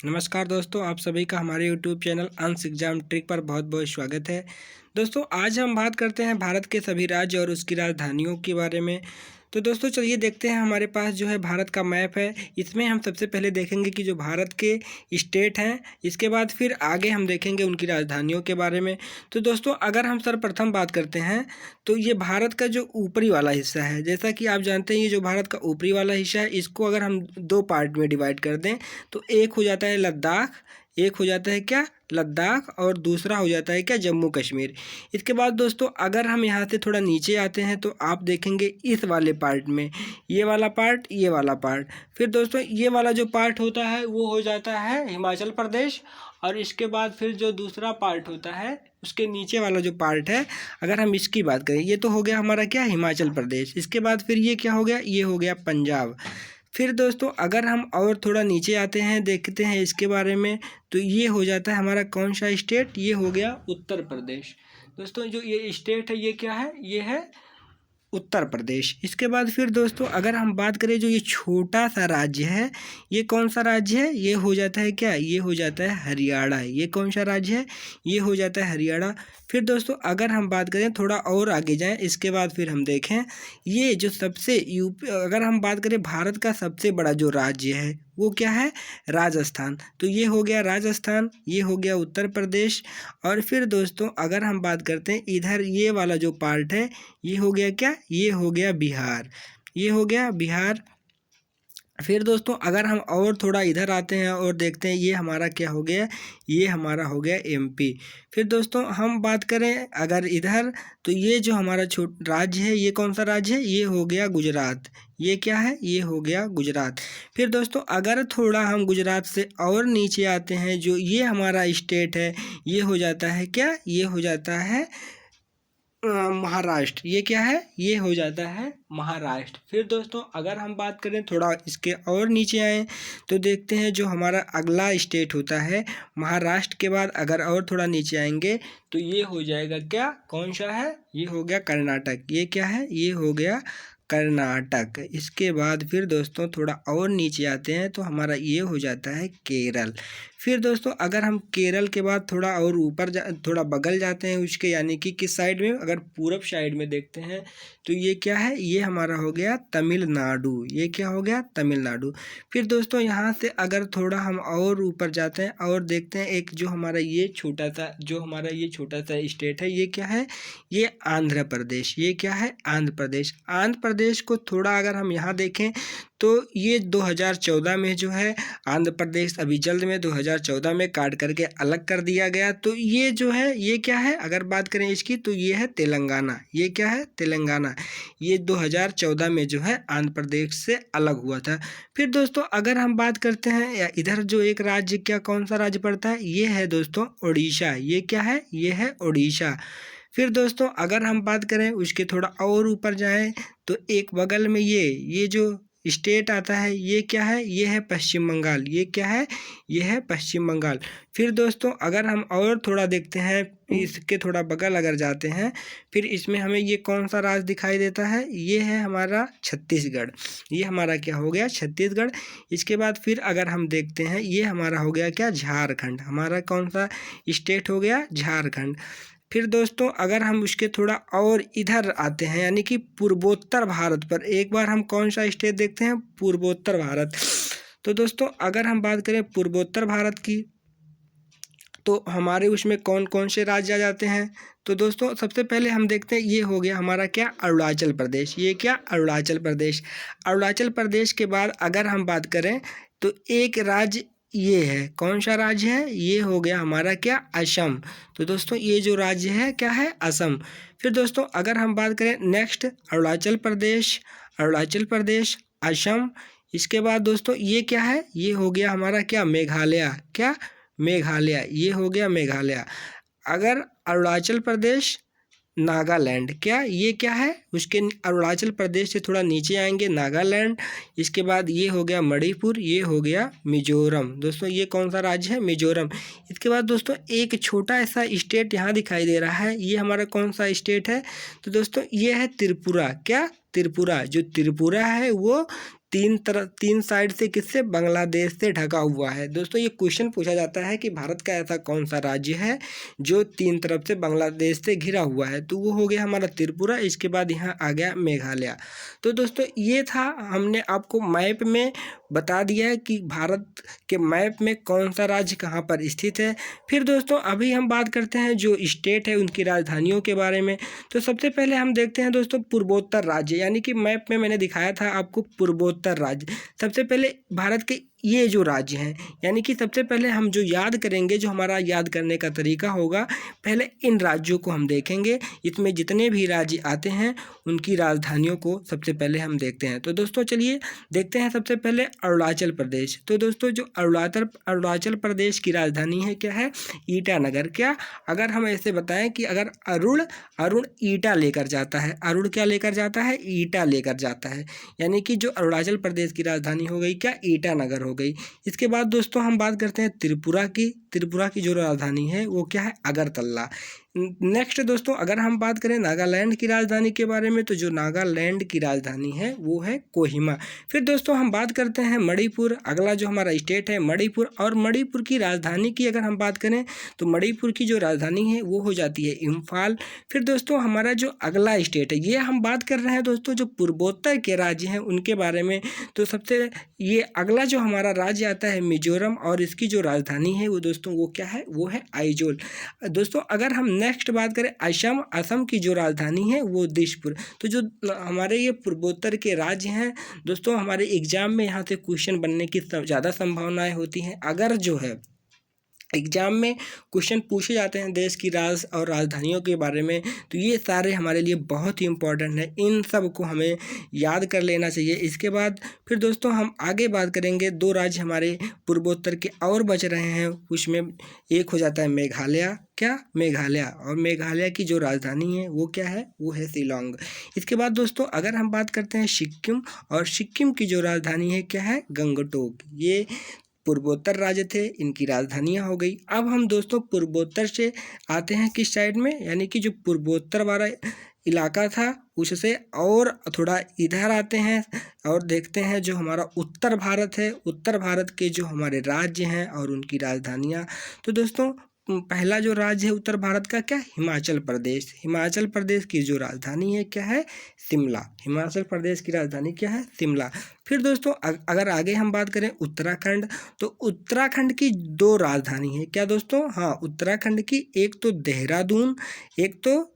नमस्कार दोस्तों, आप सभी का हमारे यूट्यूब चैनल अंश एग्जाम ट्रिक पर बहुत बहुत स्वागत है। दोस्तों आज हम बात करते हैं भारत के सभी राज्य और उसकी राजधानियों के बारे में। तो दोस्तों चलिए देखते हैं, हमारे पास जो है भारत का मैप है। इसमें हम सबसे पहले देखेंगे कि जो भारत के स्टेट हैं, इसके बाद फिर आगे हम देखेंगे उनकी राजधानियों के बारे में। तो दोस्तों अगर हम सर्वप्रथम बात करते हैं तो ये भारत का जो ऊपरी वाला हिस्सा है, जैसा कि आप जानते हैं ये जो भारत का ऊपरी वाला हिस्सा है, इसको अगर हम दो पार्ट में डिवाइड कर दें तो एक हो जाता है लद्दाख, एक हो जाता है क्या लद्दाख, और दूसरा हो जाता है क्या जम्मू कश्मीर। इसके बाद दोस्तों अगर हम यहाँ से थोड़ा नीचे आते हैं तो आप देखेंगे इस वाले पार्ट में ये वाला पार्ट, ये वाला पार्ट। फिर दोस्तों ये वाला जो पार्ट होता है वो हो जाता है हिमाचल प्रदेश, और इसके बाद फिर जो दूसरा पार्ट होता है उसके नीचे वाला जो पार्ट है, अगर हम इसकी बात करें, ये तो हो गया हमारा क्या हिमाचल प्रदेश। इसके बाद फिर ये क्या हो गया, ये हो गया पंजाब। फिर दोस्तों अगर हम और थोड़ा नीचे आते हैं, देखते हैं इसके बारे में, तो ये हो जाता है हमारा कौन सा स्टेट, ये हो गया उत्तर प्रदेश। दोस्तों जो ये स्टेट है ये क्या है, ये है उत्तर प्रदेश। इसके बाद फिर दोस्तों अगर हम बात करें जो ये छोटा सा राज्य है, ये कौन सा राज्य है, ये हो जाता है क्या, ये हो जाता है हरियाणा। ये कौन सा राज्य है, ये हो जाता है हरियाणा। फिर दोस्तों अगर हम बात करें थोड़ा और आगे जाएं, इसके बाद फिर हम देखें ये जो सबसे यूपी, अगर हम बात करें भारत का सबसे बड़ा जो राज्य है वो क्या है, राजस्थान। तो ये हो गया राजस्थान, ये हो गया उत्तर प्रदेश। और फिर दोस्तों अगर हम बात करते हैं इधर ये वाला जो पार्ट है, ये हो गया क्या, ये हो गया बिहार, ये हो गया बिहार। फिर दोस्तों अगर हम और थोड़ा इधर आते हैं और देखते हैं ये हमारा क्या हो गया, ये हमारा हो गया एमपी। फिर दोस्तों हम बात करें अगर इधर, तो ये जो हमारा राज्य है ये कौन सा राज्य है, ये हो गया गुजरात। ये क्या है, ये हो गया गुजरात। फिर दोस्तों अगर थोड़ा हम गुजरात से और नीचे आते हैं, जो ये हमारा स्टेट है ये हो जाता है क्या, ये हो जाता है महाराष्ट्र। ये क्या है, ये हो जाता है महाराष्ट्र। फिर दोस्तों अगर हम बात करें थोड़ा इसके और नीचे आए, तो देखते हैं जो हमारा अगला स्टेट होता है महाराष्ट्र के बाद अगर और थोड़ा नीचे आएंगे तो ये हो जाएगा क्या, कौन सा है, ये हो गया कर्नाटक। ये क्या है, ये हो गया कर्नाटक। इसके बाद फिर दोस्तों थोड़ा और नीचे आते हैं तो हमारा ये हो जाता है केरल। फिर दोस्तों अगर हम केरल के बाद थोड़ा और ऊपर थोड़ा बगल जाते हैं उसके, यानी कि किस साइड में, अगर पूरब साइड में देखते हैं तो ये क्या है, ये हमारा हो गया तमिलनाडु। ये क्या हो गया, तमिलनाडु। फिर दोस्तों यहाँ से अगर थोड़ा हम और ऊपर जाते हैं और देखते हैं एक जो हमारा ये छोटा सा, जो हमारा ये छोटा सा स्टेट है, ये क्या है, ये आंध्र प्रदेश। ये क्या है, आंध्र प्रदेश। आंध्र प्रदेश को थोड़ा अगर हम यहाँ देखें तो ये 2014 में जो है आंध्र प्रदेश अभी जल्द में 2014 में काट करके अलग कर दिया गया। तो ये जो है ये क्या है, अगर बात करें इसकी तो ये है तेलंगाना। ये क्या है, तेलंगाना। ये 2014 में जो है आंध्र प्रदेश से अलग हुआ था। फिर दोस्तों अगर हम बात करते हैं या इधर जो एक राज्य, क्या कौन सा राज्य पड़ता है, ये है दोस्तों उड़ीसा। ये क्या है, ये है उड़ीसा। फिर दोस्तों अगर हम बात करें उसके थोड़ा और ऊपर जाएं तो एक बगल में ये जो स्टेट आता है, ये क्या है, ये है पश्चिम बंगाल। ये क्या है, ये है पश्चिम बंगाल। फिर दोस्तों अगर हम और थोड़ा देखते हैं, इसके थोड़ा बगल अगर जाते हैं, फिर इसमें हमें ये कौन सा राज्य दिखाई देता है, ये है हमारा छत्तीसगढ़। ये हमारा क्या हो गया, छत्तीसगढ़। इसके बाद फिर अगर हम देखते हैं ये हमारा हो गया क्या, झारखंड। हमारा कौन सा स्टेट हो गया, झारखंड। फिर दोस्तों अगर हम उसके थोड़ा और इधर आते हैं, यानी कि पूर्वोत्तर भारत पर एक बार हम कौन सा स्टेट देखते हैं, पूर्वोत्तर भारत। तो दोस्तों अगर हम बात करें पूर्वोत्तर भारत की, तो हमारे उसमें कौन कौन से राज्य आ जाते हैं। तो दोस्तों सबसे पहले हम देखते हैं ये हो गया हमारा क्या, अरुणाचल प्रदेश। ये क्या, अरुणाचल प्रदेश। अरुणाचल प्रदेश के बाद अगर हम बात करें तो एक राज्य ये है, कौन सा राज्य है, ये हो गया हमारा क्या, असम। तो दोस्तों ये जो राज्य है क्या है, असम। फिर दोस्तों अगर हम बात करें नेक्स्ट, अरुणाचल प्रदेश, अरुणाचल प्रदेश, असम। इसके बाद दोस्तों ये क्या है, ये हो गया हमारा क्या, मेघालय। क्या, मेघालय। ये हो गया मेघालय। अगर अरुणाचल प्रदेश, नागालैंड। क्या, ये क्या है, उसके अरुणाचल प्रदेश से थोड़ा नीचे आएंगे नागालैंड। इसके बाद ये हो गया मणिपुर, ये हो गया मिजोरम। दोस्तों ये कौन सा राज्य है, मिजोरम। इसके बाद दोस्तों एक छोटा ऐसा स्टेट यहाँ दिखाई दे रहा है, ये हमारा कौन सा स्टेट है, तो दोस्तों ये है त्रिपुरा। क्या, त्रिपुरा। जो त्रिपुरा है वो तीन साइड से किससे, बांग्लादेश से ढका हुआ है। दोस्तों ये क्वेश्चन पूछा जाता है कि भारत का ऐसा कौन सा राज्य है जो तीन तरफ से बांग्लादेश से घिरा हुआ है, तो वो हो गया हमारा त्रिपुरा। इसके बाद यहाँ आ गया मेघालय। तो दोस्तों ये था, हमने आपको मैप में बता दिया है कि भारत के मैप में कौन सा राज्य कहाँ पर स्थित है। फिर दोस्तों अभी हम बात करते हैं जो स्टेट है उनकी राजधानियों के बारे में। तो सबसे पहले हम देखते हैं दोस्तों पूर्वोत्तर राज्य, यानी कि मैप में मैंने दिखाया था आपको पूर्वोत्तर राज्य। सबसे पहले भारत के ये जो राज्य हैं, यानी कि सबसे पहले हम जो याद करेंगे, जो हमारा याद करने का तरीका होगा, पहले इन राज्यों को हम देखेंगे। इसमें जितने भी राज्य आते हैं उनकी राजधानियों को सबसे पहले हम देखते हैं। तो दोस्तों चलिए देखते हैं सबसे पहले अरुणाचल प्रदेश। तो दोस्तों जो अरुणाचल प्रदेश की राजधानी है क्या है, ईटानगर। क्या, अगर हम ऐसे बताएं कि अगर अरुण ईटा लेकर जाता है, अरुण क्या लेकर जाता है, ईटा लेकर जाता है, यानी कि जो अरुणाचल प्रदेश की राजधानी हो गई क्या, ईटानगर हो गई। इसके बाद दोस्तों हम बात करते हैं त्रिपुरा की जो राजधानी है वो क्या है, अगरतला। नेक्स्ट दोस्तों अगर हम बात करें नागालैंड की राजधानी के बारे में, तो जो नागालैंड की राजधानी है वो है कोहिमा। फिर दोस्तों हम बात करते हैं मणिपुर, अगला जो हमारा स्टेट है मणिपुर। और मणिपुर की राजधानी की अगर हम बात करें तो मणिपुर की जो राजधानी है वो हो जाती है इम्फाल। फिर दोस्तों हमारा जो अगला स्टेट है, ये हम बात कर रहे हैं दोस्तों जो पूर्वोत्तर के राज्य हैं उनके बारे में। तो सबसे ये अगला जो हमारा राज्य आता है मिजोरम, और इसकी जो राजधानी है वो दोस्तों वो क्या है, वो है आइजोल। दोस्तों अगर हम नेक्स्ट बात करें असम की जो राजधानी है वो दिसपुर। तो जो हमारे ये पूर्वोत्तर के राज्य हैं दोस्तों, हमारे एग्जाम में यहाँ से क्वेश्चन बनने की ज़्यादा संभावनाएं होती हैं। अगर जो है एग्जाम में क्वेश्चन पूछे जाते हैं देश की राजधानियों के बारे में, तो ये सारे हमारे लिए बहुत ही इम्पोर्टेंट है, इन सब को हमें याद कर लेना चाहिए। इसके बाद फिर दोस्तों हम आगे बात करेंगे, दो राज्य हमारे पूर्वोत्तर के और बच रहे हैं, उसमें एक हो जाता है मेघालय। क्या, मेघालय। और मेघालय की जो राजधानी है वो क्या है, वो है शिलोंग। इसके बाद दोस्तों अगर हम बात करते हैं सिक्किम, और सिक्किम की जो राजधानी है क्या है, गंगटोक। ये पूर्वोत्तर राज्य थे, इनकी राजधानियाँ हो गई। अब हम दोस्तों पूर्वोत्तर से आते हैं किस साइड में, यानी कि जो पूर्वोत्तर वाला इलाका था उससे और थोड़ा इधर आते हैं और देखते हैं जो हमारा उत्तर भारत है, उत्तर भारत के जो हमारे राज्य हैं और उनकी राजधानियाँ। तो दोस्तों पहला जो राज्य है उत्तर भारत का क्या, हिमाचल प्रदेश। हिमाचल प्रदेश की जो राजधानी है क्या है, शिमला। हिमाचल प्रदेश की राजधानी क्या है, शिमला। फिर दोस्तों अगर आगे हम बात करें उत्तराखंड, तो उत्तराखंड की दो राजधानी है क्या दोस्तों, हाँ उत्तराखंड की, एक तो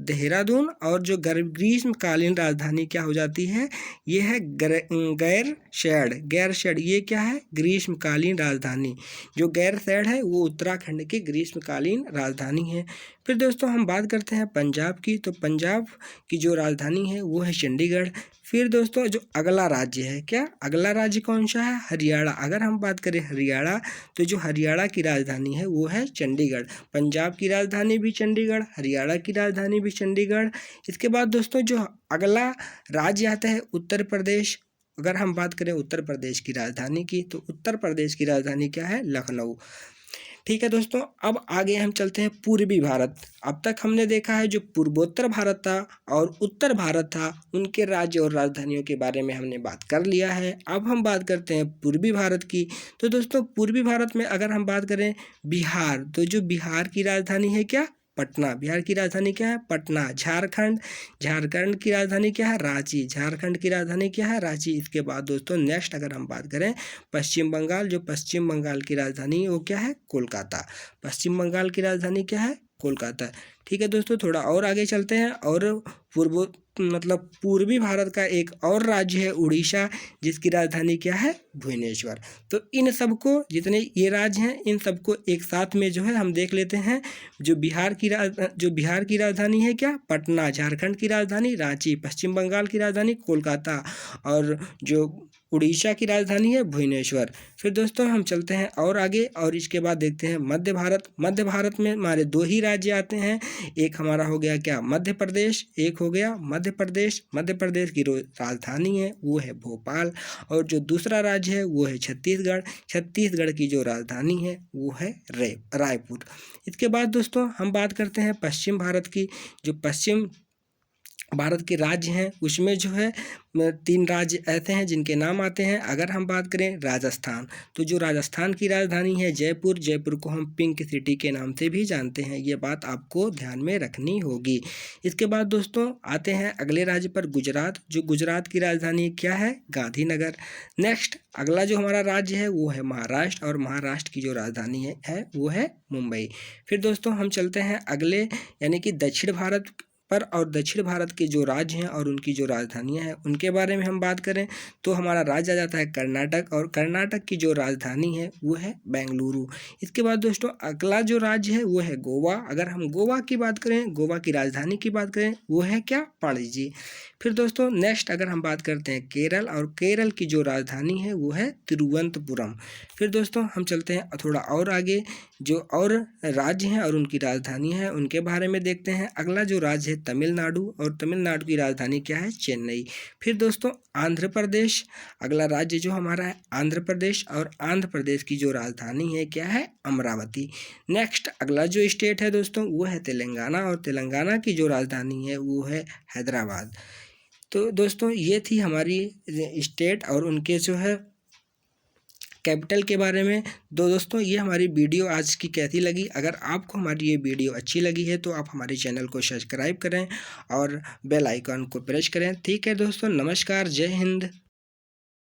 देहरादून, और जो ग्रीष्मकालीन राजधानी क्या हो जाती है, ये है गैरसैंण। ये क्या है, ग्रीष्मकालीन राजधानी। जो गैरसैंण है वो उत्तराखंड की ग्रीष्मकालीन राजधानी है। फिर दोस्तों हम बात करते हैं पंजाब की, तो पंजाब की जो राजधानी है वो है चंडीगढ़। फिर दोस्तों जो अगला राज्य है क्या, अगला राज्य कौन सा है, हरियाणा। अगर हम बात करें हरियाणा, तो जो हरियाणा की राजधानी है वो है चंडीगढ़। पंजाब की राजधानी भी चंडीगढ़, हरियाणा की राजधानी भी चंडीगढ़। इसके बाद दोस्तों जो अगला राज्य आता है उत्तर प्रदेश। अगर हम बात करें उत्तर प्रदेश की राजधानी की, तो उत्तर प्रदेश की राजधानी क्या है, लखनऊ। ठीक है दोस्तों, अब आगे हम चलते हैं पूर्वी भारत। अब तक हमने देखा है जो पूर्वोत्तर भारत था और उत्तर भारत था, उनके राज्य और राजधानियों के बारे में हमने बात कर लिया है। अब हम बात करते हैं पूर्वी भारत की। तो दोस्तों पूर्वी भारत में अगर हम बात करें बिहार, तो जो बिहार की राजधानी है क्या, पटना। बिहार की राजधानी क्या है, पटना। झारखंड की राजधानी क्या है, रांची। झारखंड की राजधानी क्या है, रांची। इसके बाद दोस्तों नेक्स्ट अगर हम बात करें पश्चिम बंगाल, जो पश्चिम बंगाल की राजधानी है वो क्या है, कोलकाता। पश्चिम बंगाल की राजधानी क्या है, कोलकाता। ठीक है दोस्तों, थोड़ा और आगे चलते हैं, और पूर्वी भारत का एक और राज्य है उड़ीसा, जिसकी राजधानी क्या है, भुवनेश्वर। तो इन सबको, जितने ये राज्य हैं, इन सबको एक साथ में जो है हम देख लेते हैं। जो बिहार की राजधानी है क्या, पटना। झारखंड की राजधानी रांची। पश्चिम बंगाल की राजधानी कोलकाता, और जो उड़ीसा की राजधानी है भुवनेश्वर। फिर दोस्तों हम चलते हैं और आगे, और इसके बाद देखते हैं मध्य भारत। मध्य भारत में हमारे दो ही राज्य आते हैं, एक हमारा हो गया क्या, मध्य प्रदेश, एक हो गया मध्य प्रदेश। मध्य प्रदेश की राजधानी है वो है भोपाल, और जो दूसरा राज्य है वो है छत्तीसगढ़। छत्तीसगढ़ की जो राजधानी है वो है रायपुर। इसके बाद दोस्तों हम बात करते हैं पश्चिम भारत की। जो पश्चिम भारत के राज्य हैं उसमें जो है 3 राज्य ऐसे हैं जिनके नाम आते हैं। अगर हम बात करें राजस्थान, तो जो राजस्थान की राजधानी है जयपुर, जयपुर को हम पिंक सिटी के नाम से भी जानते हैं, ये बात आपको ध्यान में रखनी होगी। इसके बाद दोस्तों आते हैं अगले राज्य पर, गुजरात। जो गुजरात की राजधानी क्या है? गांधीनगर। नेक्स्ट अगला जो हमारा राज्य है वो है महाराष्ट्र, और महाराष्ट्र की जो राजधानी है वो है मुंबई। फिर दोस्तों हम चलते हैं अगले यानी कि दक्षिण भारत पर, और दक्षिण भारत के जो राज्य हैं और उनकी जो राजधानियां हैं उनके बारे में हम बात करें तो हमारा राज्य आ जाता है कर्नाटक, और कर्नाटक की जो राजधानी है वो है बेंगलुरु। इसके बाद दोस्तों अगला जो राज्य है वो है गोवा। अगर हम गोवा की बात करें, गोवा की राजधानी की बात करें, वो है क्या? पणजी। फिर दोस्तों नेक्स्ट अगर हम बात करते हैं केरल, और केरल की जो राजधानी है वो है तिरुवनंतपुरम। फिर दोस्तों हम चलते हैं थोड़ा और आगे, जो और राज्य हैं और उनकी राजधानी है उनके बारे में देखते हैं। अगला जो राज्य है तमिलनाडु, और तमिलनाडु की राजधानी क्या है? चेन्नई। फिर दोस्तों आंध्र प्रदेश, अगला राज्य जो हमारा है आंध्र प्रदेश, और आंध्र प्रदेश की जो राजधानी है क्या है? अमरावती। नेक्स्ट अगला जो स्टेट है दोस्तों वो है तेलंगाना, और तेलंगाना की जो राजधानी है वो है हैदराबाद। तो दोस्तों ये थी हमारी स्टेट और उनके जो है कैपिटल के बारे में। दोस्तों ये हमारी वीडियो आज की कैसी लगी? अगर आपको हमारी ये वीडियो अच्छी लगी है तो आप हमारे चैनल को सब्सक्राइब करें और बेल आइकन को प्रेस करें। ठीक है दोस्तों, नमस्कार, जय हिंद।